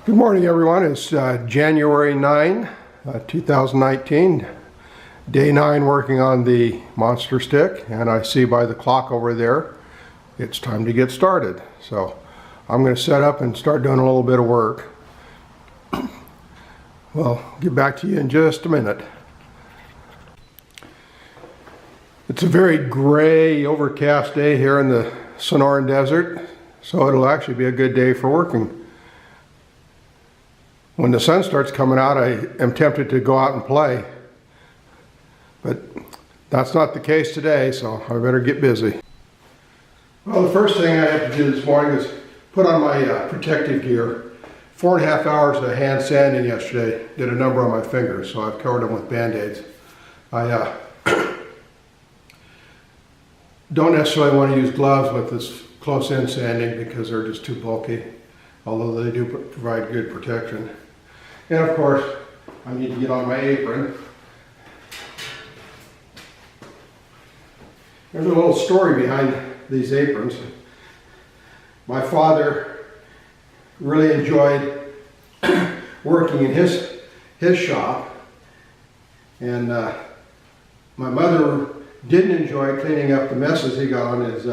Good morning, everyone. It's January 9, 2019, day 9 working on the Monster Stick, and I see by the clock over there it's time to get started. So I'm going to set up and start doing a little bit of work. Well, get back to you in just a minute. It's a very gray, overcast day here in the Sonoran Desert, so it'll actually be a good day for working. When the sun starts coming out, I am tempted to go out and play, but that's not the case today, so I better get busy. Well, the first thing I had to do this morning is put on my protective gear. 4.5 hours of hand sanding yesterday. Did a number on my fingers, so I've covered them with Band-Aids. I don't necessarily want to use gloves with this close-in sanding because they're just too bulky, although they do provide good protection. And of course, I need to get on my apron. There's a little story behind these aprons. My father really enjoyed working in his shop, and my mother didn't enjoy cleaning up the messes he got on his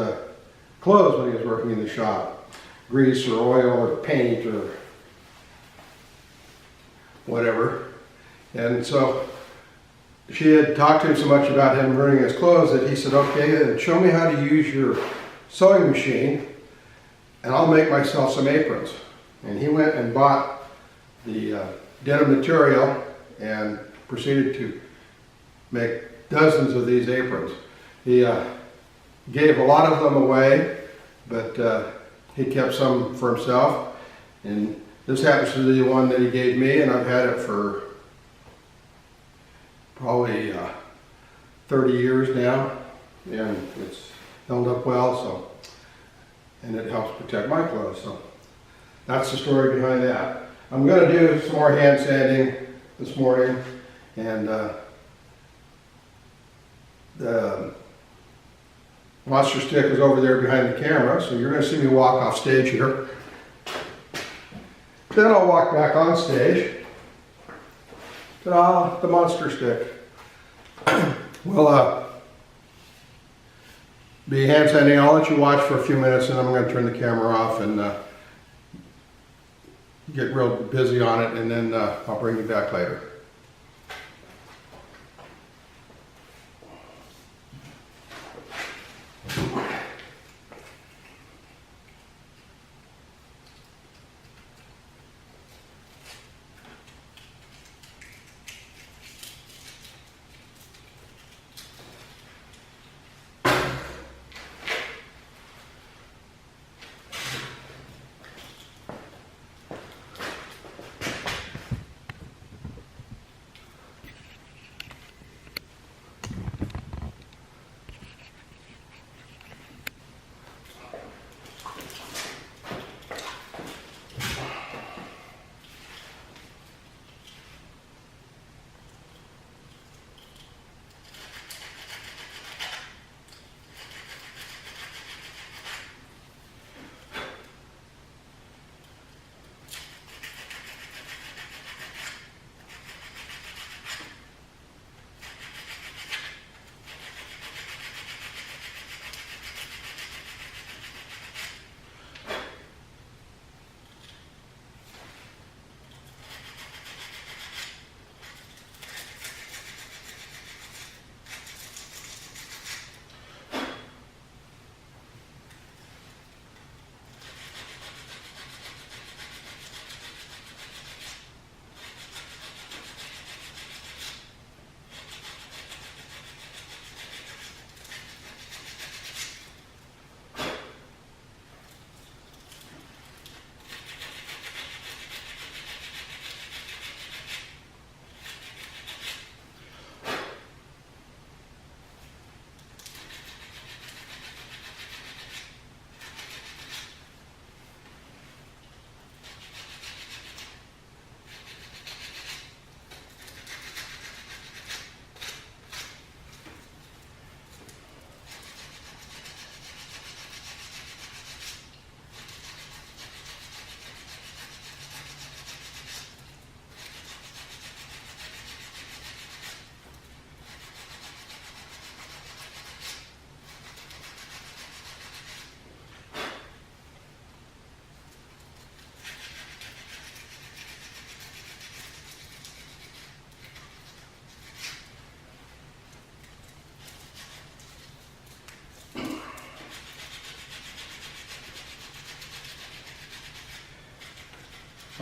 clothes when he was working in the shop. Grease or oil or paint or whatever. And so she had talked to him so much about him ruining his clothes that he said, okay, then show me how to use your sewing machine and I'll make myself some aprons. And he went and bought the denim material and proceeded to make dozens of these aprons. He gave a lot of them away, but he kept some for himself. And this happens to be the one that he gave me, and I've had it for probably 30 years now, and it's held up well, so, and it helps protect my clothes. So that's the story behind that. I'm going to do some more hand sanding this morning, and the Monster Stick is over there behind the camera, so you're going to see me walk off stage here. Then I'll walk back on stage. Ta-da, the Monster Stick. We'll be hand sanding. I'll let you watch for a few minutes and I'm going to turn the camera off and get real busy on it, and then I'll bring you back later.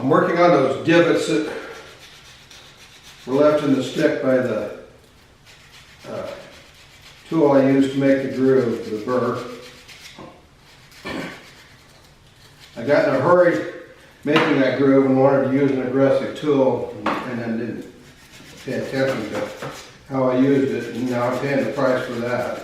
I'm working on those divots that were left in the stick by the tool I used to make the groove, the burr. I got in a hurry making that groove and wanted to use an aggressive tool and then didn't pay attention to how I used it, and now I'm paying the price for that.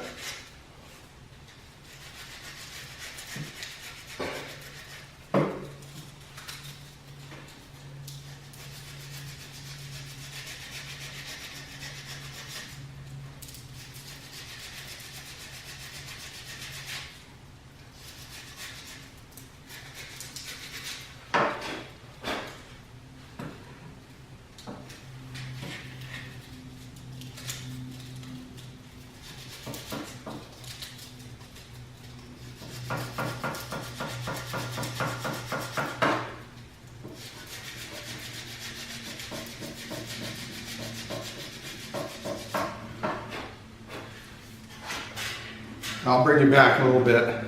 I'll bring you back a little bit.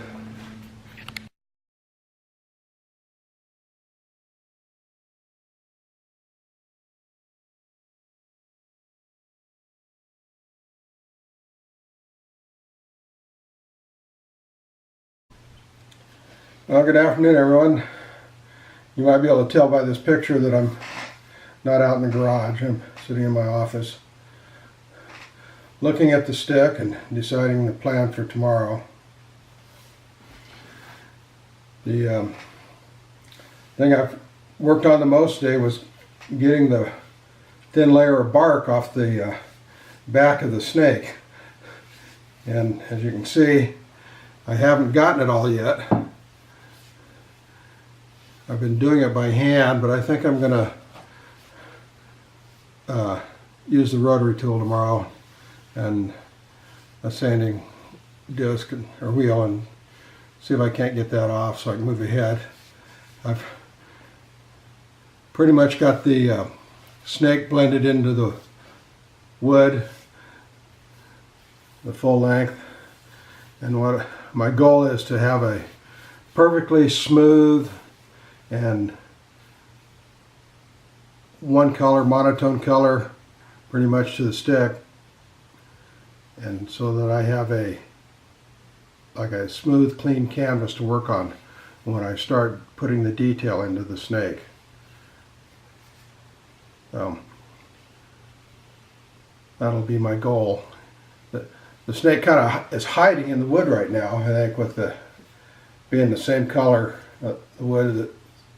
Well, good afternoon, everyone. You might be able to tell by this picture that I'm not out in the garage. I'm sitting in my office, looking at the stick and deciding the plan for tomorrow. The thing I've worked on the most today was getting the thin layer of bark off the back of the snake. And as you can see, I haven't gotten it all yet. I've been doing it by hand, but I think I'm going to use the rotary tool tomorrow and a sanding disc or wheel and see if I can't get that off so I can move ahead. I've pretty much got the snake blended into the wood, the full length, and what my goal is to have a perfectly smooth and one color, monotone color pretty much to the stick, and so that I have a smooth, clean canvas to work on when I start putting the detail into the snake. That'll be my goal. The snake kind of is hiding in the wood right now, I think, with the being the same color, the wood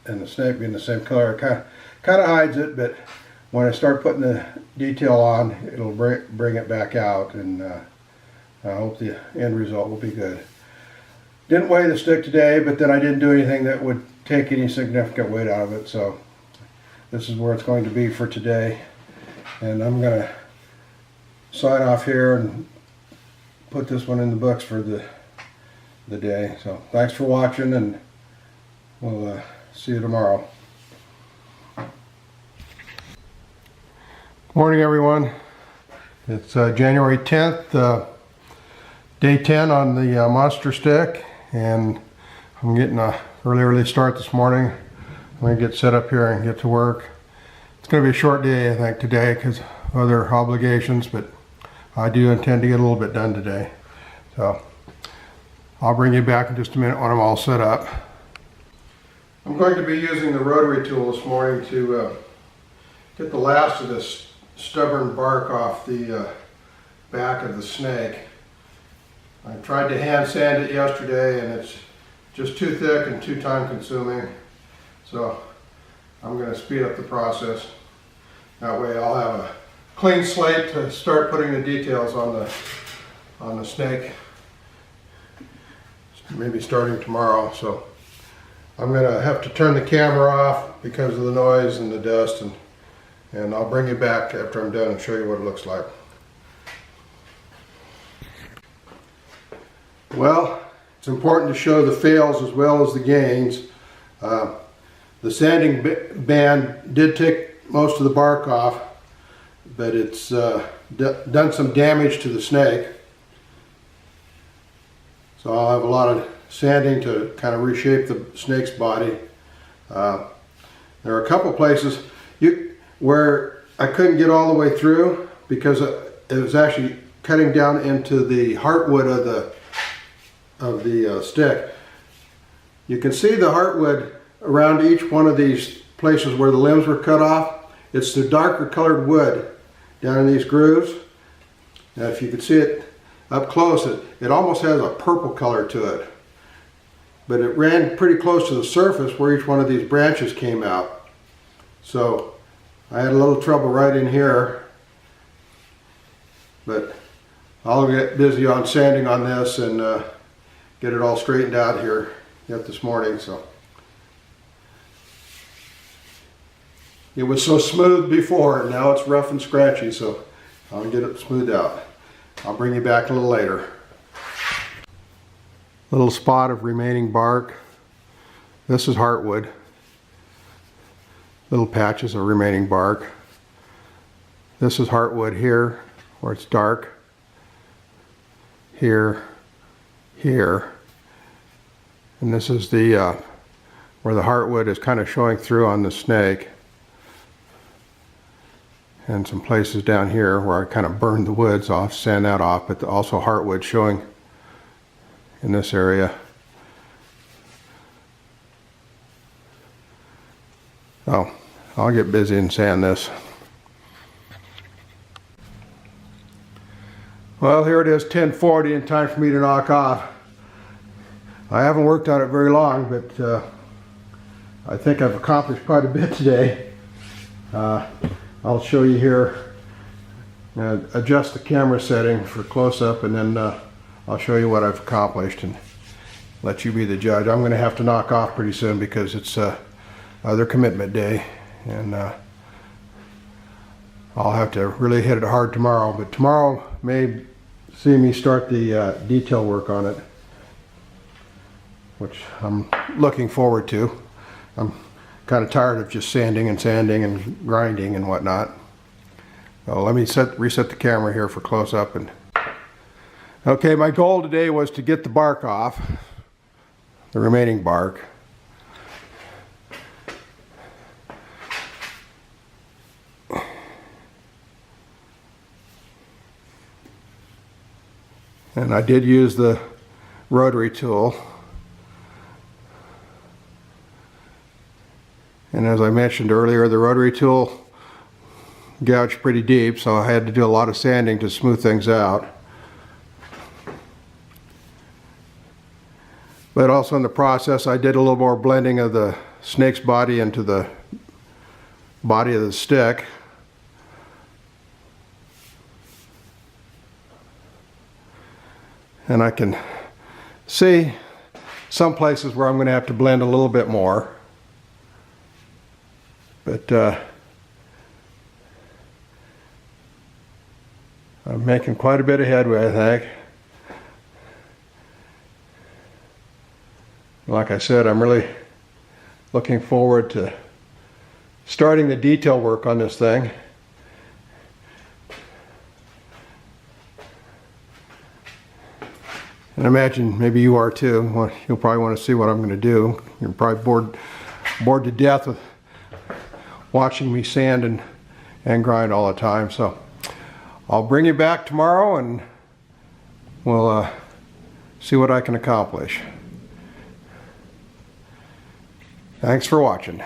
and the snake being the same color. It kind of hides it, but when I start putting the detail on, it'll bring it back out, and I hope the end result will be good. Didn't weigh the stick today, but then I didn't do anything that would take any significant weight out of it, so this is where it's going to be for today. And I'm going to sign off here and put this one in the books for the day. So thanks for watching, and we'll see you tomorrow. Morning, everyone. It's January 10th, day 10 on the monster stick, and I'm getting an early start this morning. I'm going to get set up here and get to work. It's going to be a short day, I think, today because of other obligations, but I do intend to get a little bit done today. So I'll bring you back in just a minute when I'm all set up. I'm going to be using the rotary tool this morning to get the last of this stubborn bark off the back of the snake. I tried to hand sand it yesterday, and it's just too thick and too time consuming. So I'm going to speed up the process. That way I'll have a clean slate to start putting the details on the snake. Maybe starting tomorrow. So I'm going to have to turn the camera off because of the noise and the dust, and I'll bring you back after I'm done and show you what it looks like. Well, it's important to show the fails as well as the gains. The sanding band did take most of the bark off, but it's done some damage to the snake. So I'll have a lot of sanding to kind of reshape the snake's body. And There are a couple places where I couldn't get all the way through because it was actually cutting down into the heartwood of the stick. You can see the heartwood around each one of these places where the limbs were cut off. It's the darker colored wood down in these grooves. Now if you can see it up close, it almost has a purple color to it. But it ran pretty close to the surface where each one of these branches came out. So I had a little trouble right in here, but I'll get busy on sanding on this and get it all straightened out here yet this morning. So it was so smooth before, and now it's rough and scratchy, so I'll get it smoothed out. I'll bring you back a little later. Little spot of remaining bark. This is heartwood. Little patches of remaining bark. This is heartwood here, where it's dark. Here, here. And this is the where the heartwood is kind of showing through on the snake. And some places down here where I kind of burned the woods off, sand that off, but also heartwood showing in this area. Oh, I'll get busy and sand this. Well, here it is, 10:40, and time for me to knock off. I haven't worked on it very long, but I think I've accomplished quite a bit today. I'll show you here, adjust the camera setting for close-up, and then I'll show you what I've accomplished and let you be the judge. I'm going to have to knock off pretty soon because it's their commitment day, and I'll have to really hit it hard tomorrow. But tomorrow may see me start the detail work on it, which I'm looking forward to. I'm kind of tired of just sanding and grinding and whatnot. So let me reset the camera here for close-up. And okay, my goal today was to get the bark off, the remaining bark. And I did use the rotary tool. And as I mentioned earlier, the rotary tool gouged pretty deep, so I had to do a lot of sanding to smooth things out. But also in the process, I did a little more blending of the snake's body into the body of the stick. And I can see some places where I'm going to have to blend a little bit more. But I'm making quite a bit of headway, I think. Like I said, I'm really looking forward to starting the detail work on this thing. And I imagine maybe you are too. You'll probably want to see what I'm going to do. You're probably bored to death with watching me sand and grind all the time. So I'll bring you back tomorrow and we'll see what I can accomplish. Thanks for watching.